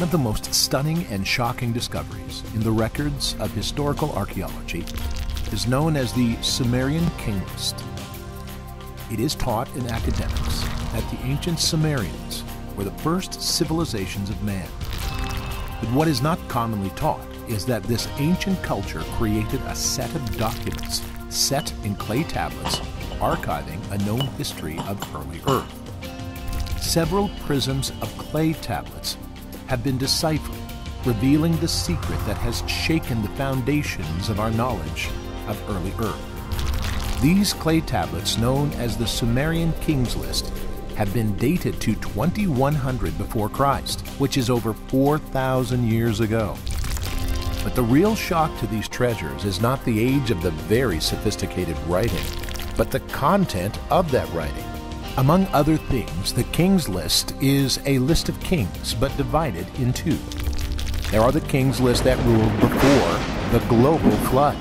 One of the most stunning and shocking discoveries in the records of historical archaeology is known as the Sumerian King List. It is taught in academics that the ancient Sumerians were the first civilizations of man. But what is not commonly taught is that this ancient culture created a set of documents set in clay tablets archiving a known history of early Earth. Several prisms of clay tablets have been deciphered, revealing the secret that has shaken the foundations of our knowledge of early Earth. These clay tablets, known as the Sumerian King's List, have been dated to 2100 before Christ, which is over 4,000 years ago. But the real shock to these treasures is not the age of the very sophisticated writing, but the content of that writing. Among other things, the King's List is a list of kings, but divided in two. There are the King's List that ruled before the global flood,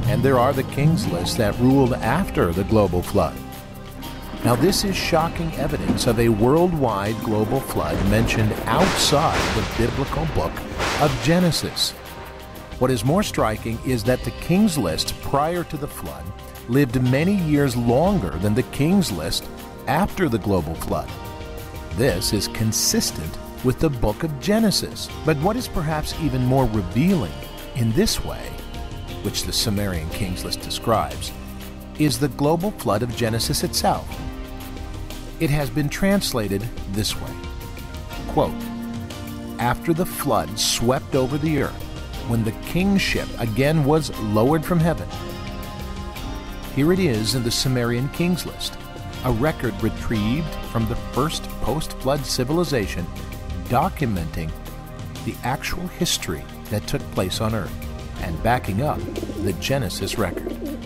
and there are the King's List that ruled after the global flood. Now, this is shocking evidence of a worldwide global flood mentioned outside the biblical book of Genesis. What is more striking is that the King's List prior to the flood lived many years longer than the King's List after the global flood. This is consistent with the book of Genesis. But what is perhaps even more revealing in this way, which the Sumerian King's List describes, is the global flood of Genesis itself. It has been translated this way, quote, "After the flood swept over the earth, when the kingship again was lowered from heaven." Here it is in the Sumerian King's List, a record retrieved from the first post-flood civilization documenting the actual history that took place on Earth and backing up the Genesis record.